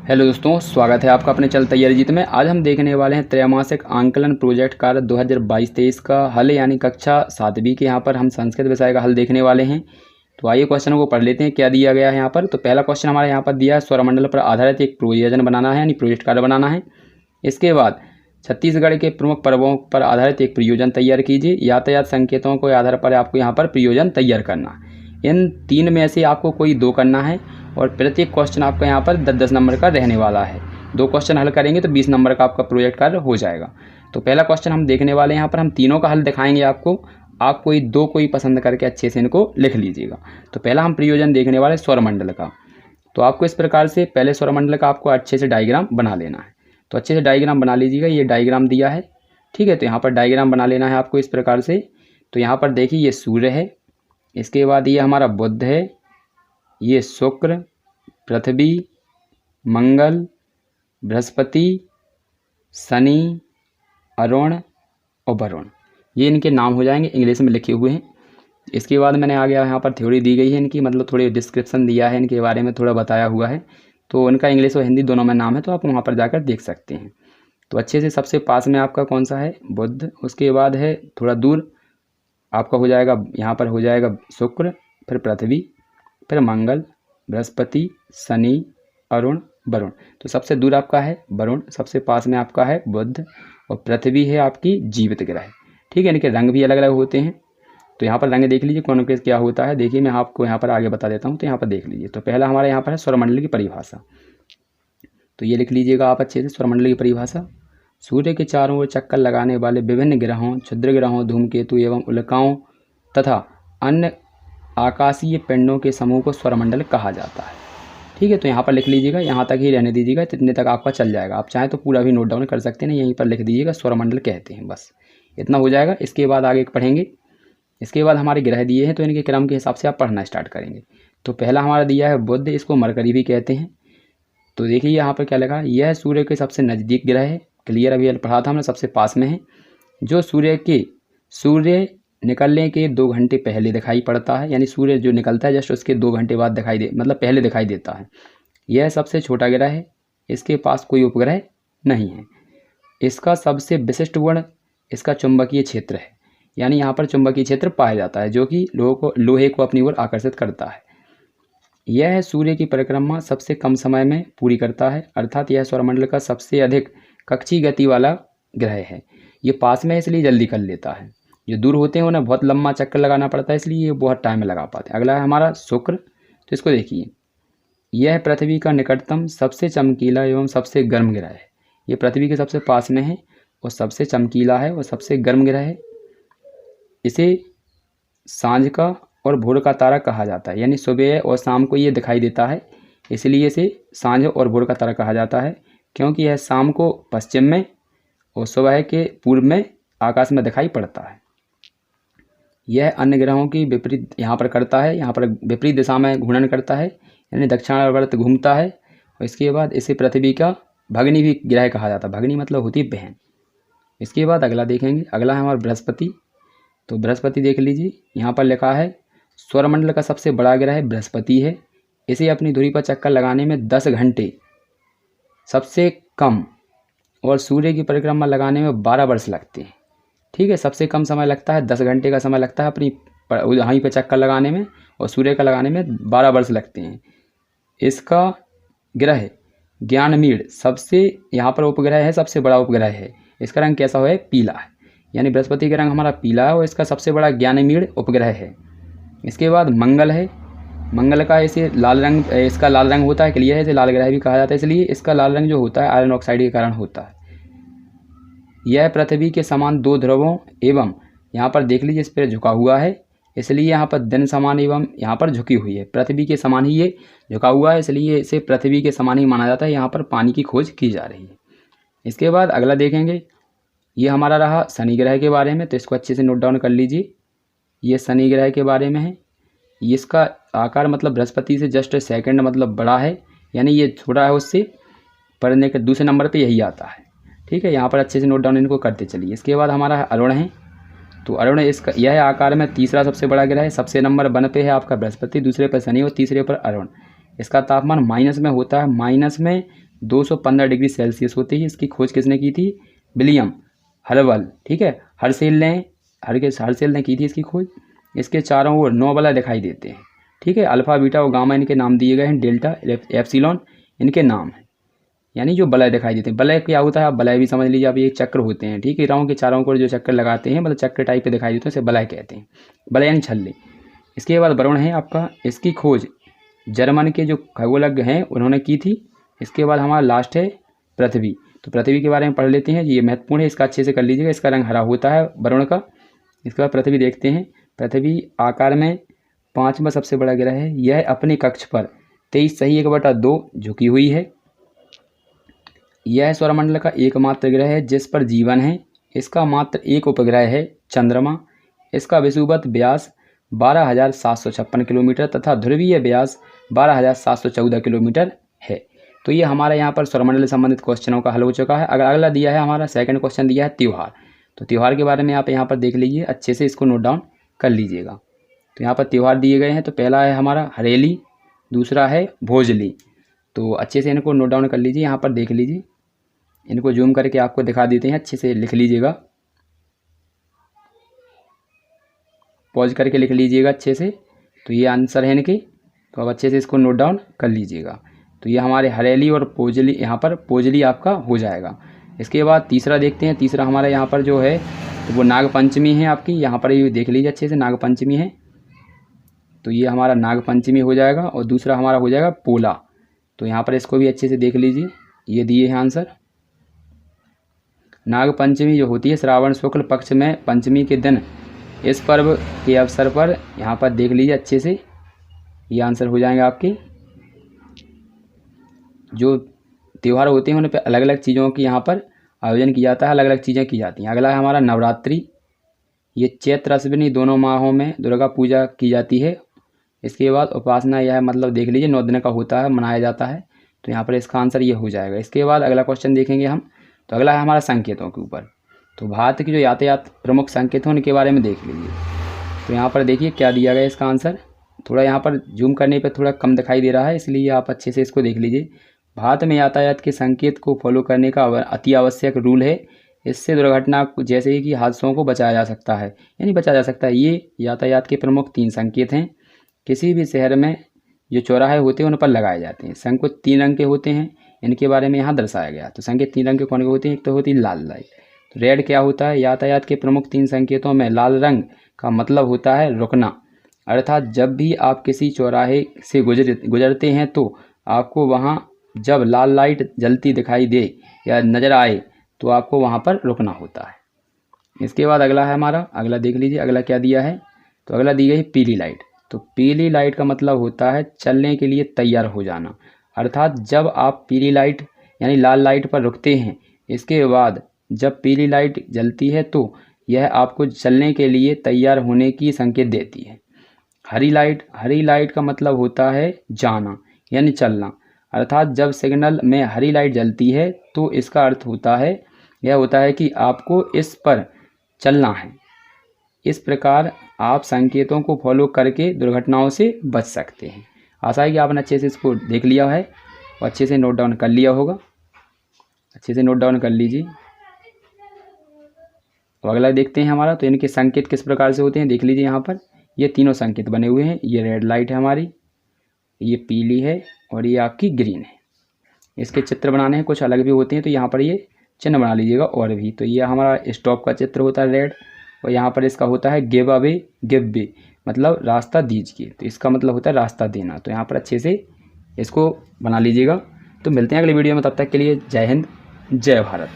Hello दोस्तों, स्वागत है आपका अपने चल तैयारी जीत में। आज हम देखने वाले हैं त्रैमासिक आंकलन प्रोजेक्ट कार्य 2022-23 का हल, यानी कक्षा 7वीं के यहाँ पर हम संस्कृत विषय का हल देखने वाले हैं। तो आइए क्वेश्चनों को पढ़ लेते हैं क्या दिया गया है यहाँ पर। तो पहला क्वेश्चन हमारे यहाँ पर दिया है, स्वरमंडल पर आधारित एक प्रयोजन बनाना है, यानी प्रोजेक्ट कार्य बनाना है। इसके बाद छत्तीसगढ़ के प्रमुख पर्वों पर आधारित एक प्रयोजन तैयार कीजिए। यातायात संकेतों के आधार पर आपको यहाँ पर प्रयोजन तैयार करना है। इन तीन में से आपको कोई दो करना है और प्रत्येक क्वेश्चन आपका यहाँ पर 10-10 नंबर का रहने वाला है। दो क्वेश्चन हल करेंगे तो 20 नंबर का आपका प्रोजेक्ट कार्य हो जाएगा। तो पहला क्वेश्चन हम देखने वाले हैं, यहाँ पर हम तीनों का हल दिखाएंगे आपको। आप कोई पसंद करके अच्छे से इनको लिख लीजिएगा। तो पहला हम प्रयोजन देखने वाले स्वरमंडल का। तो आपको इस प्रकार से पहले स्वरमंडल का आपको अच्छे से डायग्राम बना लेना है। तो अच्छे से डायग्राम बना लीजिएगा। ये डायग्राम दिया है, ठीक है। तो यहाँ पर डायग्राम बना लेना है आपको इस प्रकार से। तो यहाँ पर देखिए, ये सूर्य है, इसके बाद ये हमारा बुध है, ये शुक्र, पृथ्वी, मंगल, बृहस्पति, शनि, अरुण और वरुण, ये इनके नाम हो जाएंगे, इंग्लिश में लिखे हुए हैं। इसके बाद मैंने आ गया यहाँ पर थ्योरी दी गई है इनकी, मतलब थोड़ी डिस्क्रिप्शन दिया है इनके बारे में, थोड़ा बताया हुआ है। तो उनका इंग्लिश और हिंदी दोनों में नाम है, तो आप वहाँ पर जाकर देख सकते हैं। तो अच्छे से सबसे पास में आपका कौन सा है, बुध। उसके बाद है थोड़ा दूर आपका हो जाएगा, यहाँ पर हो जाएगा शुक्र, फिर पृथ्वी, फिर मंगल, बृहस्पति, शनि, अरुण, वरुण। तो सबसे दूर आपका है वरुण, सबसे पास में आपका है बुध, और पृथ्वी है आपकी जीवित ग्रह, ठीक है। इनके रंग भी अलग अलग होते हैं। तो यहाँ पर रंग देख लीजिए कौन के क्या होता है। देखिए मैं आपको यहाँ पर आगे बता देता हूँ, तो यहाँ पर देख लीजिए। तो पहला हमारे यहाँ पर है स्वरमंडल की परिभाषा। तो ये लिख लीजिएगा आप अच्छे से, स्वरमंडल की परिभाषा। सूर्य के चारों ओर चक्कर लगाने वाले विभिन्न ग्रहों, क्षुद्र ग्रहों, धूमकेतु एवं उल्काओं तथा अन्य आकाशीय पिंडों के समूह को स्वरमंडल कहा जाता है, ठीक है। तो यहाँ पर लिख लीजिएगा, यहाँ तक ही रहने दीजिएगा, इतने तक आपका चल जाएगा। आप चाहें तो पूरा भी नोट डाउन कर सकते हैं, यहीं पर लिख दीजिएगा स्वरमंडल कहते हैं, बस इतना हो जाएगा। इसके बाद आगे पढ़ेंगे। इसके बाद हमारे ग्रह दिए हैं, तो इनके क्रम के हिसाब से आप पढ़ना स्टार्ट करेंगे। तो पहला हमारा दिया है बुध, इसको मरकरी भी कहते हैं। तो देखिए यहाँ पर क्या लगा, यह सूर्य के सबसे नज़दीक ग्रह है, क्लियर, अभी पढ़ा था हमने, सबसे पास में है, जो सूर्य निकलने के 2 घंटे पहले दिखाई पड़ता है, यानी सूर्य जो निकलता है जस्ट उसके 2 घंटे बाद पहले दिखाई देता है। यह सबसे छोटा ग्रह है, इसके पास कोई उपग्रह नहीं है। इसका सबसे विशिष्ट गुण इसका चुंबकीय क्षेत्र है, यानी यहाँ पर चुंबकीय क्षेत्र पाया जाता है जो कि लोहे को अपनी ओर आकर्षित करता है। यह सूर्य की परिक्रमा सबसे कम समय में पूरी करता है, अर्थात यह सौरमंडल का सबसे अधिक कक्षीय गति वाला ग्रह है। ये पास में इसलिए जल्दी कर लेता है, जो दूर होते हैं उन्हें बहुत लंबा चक्कर लगाना पड़ता है, इसलिए ये बहुत टाइम लगा पाते हैं। अगला है हमारा शुक्र। तो इसको देखिए, यह पृथ्वी का निकटतम सबसे चमकीला एवं सबसे गर्म ग्रह है। ये पृथ्वी के सबसे पास में है और सबसे चमकीला है और सबसे गर्म ग्रह है। इसे सांझ का और भोर का तारा कहा जाता है, यानी सुबह और शाम को ये दिखाई देता है, इसलिए इसे सांझ और भोर का तारा कहा जाता है, क्योंकि यह शाम को पश्चिम में और सुबह के पूर्व में आकाश में दिखाई पड़ता है। यह अन्य ग्रहों की विपरीत यहाँ पर करता है, यहाँ पर विपरीत दिशा में घूर्णन करता है, यानी दक्षिणावर्त घूमता है। और इसके बाद इसे पृथ्वी का भगिनी भी ग्रह कहा जाता है, भगिनी मतलब होती है बहन। इसके बाद अगला देखेंगे, अगला है हमारा बृहस्पति। तो बृहस्पति देख लीजिए, यहाँ पर लिखा है सौरमंडल का सबसे बड़ा ग्रह बृहस्पति है। इसे अपनी धुरी पर चक्कर लगाने में 10 घंटे सबसे कम और सूर्य की परिक्रमा लगाने में 12 वर्ष लगते हैं, ठीक है। सबसे कम समय लगता है, 10 घंटे का समय लगता है अपनी वहीं पर चक्कर लगाने में, और सूर्य का लगाने में 12 वर्ष लगते हैं। इसका ग्रह ज्ञानमीड सबसे यहाँ पर उपग्रह है, सबसे बड़ा उपग्रह है। इसका रंग कैसा है, पीला है, यानी बृहस्पति का रंग हमारा पीला है और इसका सबसे बड़ा ज्ञानमीड उपग्रह है। इसके बाद मंगल है। मंगल का इसे लाल रंग, इसका लाल रंग होता है, क्लियर है, इसे लाल ग्रह भी कहा जाता है, इसलिए इसका लाल रंग जो होता है आयरन ऑक्साइड के कारण होता है। यह पृथ्वी के समान 2 ध्रुवों एवं यहाँ पर देख लीजिए इस पर झुका हुआ है, इसलिए यहाँ पर दिन समान एवं यहाँ पर झुकी हुई है। पृथ्वी के समान ही ये झुका हुआ है, इसलिए इसे पृथ्वी के समान ही माना जाता है। यहाँ पर पानी की खोज की जा रही है। इसके बाद अगला देखेंगे, ये हमारा रहा शनि ग्रह के बारे में, तो इसको अच्छे से नोट डाउन कर लीजिए। ये शनि ग्रह के बारे में है। इसका आकार मतलब बृहस्पति से जस्ट सेकंड मतलब बड़ा है, यानी ये छोटा है उससे, पढ़ने के दूसरे नंबर पे यही आता है, ठीक है। यहाँ पर अच्छे से नोट डाउन इनको करते चलिए। इसके बाद हमारा अरुण है। तो अरुण इसका यह आकार में तीसरा सबसे बड़ा ग्रह है। सबसे नंबर 1 पे है आपका बृहस्पति, दूसरे पर शनि और तीसरे पर अरुण। इसका तापमान माइनस में होता है, 215 डिग्री सेल्सियस होती है। इसकी खोज किसने की थी? विलियम हर्बल, ठीक है, हर्शेल ने की थी इसकी खोज। इसके चारों ओर 9 वलय दिखाई देते हैं, ठीक है। अल्फा, बीटा और गामा इनके नाम दिए गए हैं, डेल्टा, एप्सिलॉन इनके नाम हैं, यानी जो वलय दिखाई देते हैं। वलय क्या होता है आप वलय भी समझ लीजिए। आप ये चक्र होते हैं, ठीक है, ग्रहों के चारों ओर जो चक्कर लगाते हैं, मतलब चक्र टाइप के दिखाई देते हैं, उसे वलय कहते हैं, वलय यानी छल्ले। इसके बाद वरुण है आपका, इसकी खोज जर्मन के जो खगोलज्ञ हैं उन्होंने की थी। इसके बाद हमारा लास्ट है पृथ्वी। तो पृथ्वी के बारे में पढ़ लेते हैं, ये महत्वपूर्ण है, इसका अच्छे से कर लीजिएगा। इसका रंग हरा होता है वरुण का। इसके बाद पृथ्वी देखते हैं। पृथ्वी आकार में 5वां सबसे बड़ा ग्रह है। यह अपने कक्ष पर 23 झुकी हुई है। यह सौरमंडल का एकमात्र ग्रह है जिस पर जीवन है। इसका मात्र एक उपग्रह है, चंद्रमा। इसका विषुवत व्यास 12,756 किलोमीटर तथा ध्रुवीय व्यास 12,714 किलोमीटर है। तो ये हमारा यहाँ पर सौरमंडल से संबंधित क्वेश्चनों का हल हो चुका है। अगर अगला दिया है हमारा सेकंड क्वेश्चन दिया है त्यौहार। तो त्यौहार के बारे में आप यहाँ पर देख लीजिए, अच्छे से इसको नोट डाउन कर लीजिएगा। तो यहाँ पर त्यौहार दिए गए हैं। तो पहला है हमारा हरेली, दूसरा है भोजली। तो अच्छे से इनको नोट डाउन कर लीजिए, यहाँ पर देख लीजिए, इनको जूम करके आपको दिखा देते हैं, अच्छे से लिख लीजिएगा, पॉज करके लिख लीजिएगा अच्छे से। तो ये आंसर है इनके। तो अब अच्छे से इसको नोट डाउन कर लीजिएगा। तो ये हमारे हरेली और पोजली, यहाँ पर पोजली आपका हो जाएगा। इसके बाद तीसरा देखते हैं। तीसरा हमारा यहाँ पर जो है तो वो नागपंचमी है आपकी, यहाँ पर ये देख लीजिए अच्छे से, नागपंचमी है। तो ये हमारा नागपंचमी हो जाएगा। और दूसरा हमारा हो जाएगा पोला। तो यहाँ पर इसको भी अच्छे से देख लीजिए, ये दिए हैं आंसर। नागपंचमी जो होती है श्रावण शुक्ल पक्ष में पंचमी के दिन, इस पर्व के अवसर पर यहाँ पर देख लीजिए अच्छे से, ये आंसर हो जाएंगे आपके। जो त्यौहार होते हैं उन पर अलग अलग चीज़ों की यहाँ पर आयोजन किया जाता है, अलग अलग चीज़ें की जाती हैं। अगला है हमारा नवरात्रि। ये चैत्र अश्विनी दोनों माहों में दुर्गा पूजा की जाती है। इसके बाद उपासना, यह मतलब देख लीजिए 9 दिन का होता है, मनाया जाता है। तो यहाँ पर इसका आंसर ये हो जाएगा। इसके बाद अगला क्वेश्चन देखेंगे हम। तो अगला है हमारा संकेतों के ऊपर। तो भारत की जो यातायात प्रमुख संकेत हैं उनके बारे में देख लीजिए। तो यहाँ पर देखिए क्या दिया गया इसका आंसर। थोड़ा यहाँ पर जूम करने पर थोड़ा कम दिखाई दे रहा है, इसलिए आप अच्छे से इसको देख लीजिए। भारत में यातायात के संकेत को फॉलो करने का अति आवश्यक रूल है। इससे दुर्घटना जैसे कि हादसों को बचाया जा सकता है, यानी बचाया जा सकता है। ये यातायात के प्रमुख 3 संकेत हैं। किसी भी शहर में जो चौराहे होते हैं उन पर लगाए जाते हैं। संकेत 3 रंग के होते हैं, इनके बारे में यहाँ दर्शाया गया। तो संकेत 3 रंग के कौन के होते हैं? एक तो होती है लाल लाइट। तो रेड क्या होता है? यातायात के प्रमुख 3 संकेतों में लाल रंग का मतलब होता है रुकना, अर्थात जब भी आप किसी चौराहे से गुजरते हैं तो आपको वहाँ जब लाल लाइट जलती दिखाई दे या नज़र आए तो आपको वहाँ पर रुकना होता है। इसके बाद अगला है हमारा, अगला देख लीजिए अगला क्या दिया है। तो अगला दी गई पीली लाइट। तो पीली लाइट का मतलब होता है चलने के लिए तैयार हो जाना, अर्थात जब आप पीली लाइट यानी लाल लाइट पर रुकते हैं, इसके बाद जब पीली लाइट जलती है तो यह आपको चलने के लिए तैयार होने की संकेत देती है। हरी लाइट का मतलब होता है जाना यानी चलना, अर्थात जब सिग्नल में हरी लाइट जलती है तो इसका अर्थ होता है, यह होता है कि आपको इस पर चलना है। इस प्रकार आप संकेतों को फॉलो करके दुर्घटनाओं से बच सकते हैं। आशा है कि आपने अच्छे से इसको देख लिया है और अच्छे से नोट डाउन कर लिया होगा। अच्छे से नोट डाउन कर लीजिए। तो अगला देखते हैं हमारा। तो इनके संकेत किस प्रकार से होते हैं देख लीजिए। यहाँ पर ये तीनों संकेत बने हुए हैं। ये रेड लाइट है हमारी, ये पीली है और ये आपकी ग्रीन है। इसके चित्र बनाने हैं, कुछ अलग भी होते हैं, तो यहाँ पर ये चिन्ह बना लीजिएगा और भी। तो ये हमारा स्टॉप का चित्र होता है रेड, और यहाँ पर इसका होता है गिव अवे, गिव वे मतलब रास्ता दीजिए, तो इसका मतलब होता है रास्ता देना। तो यहाँ पर अच्छे से इसको बना लीजिएगा। तो मिलते हैं अगली वीडियो में, तब तक के लिए जय हिंद, जय भारत।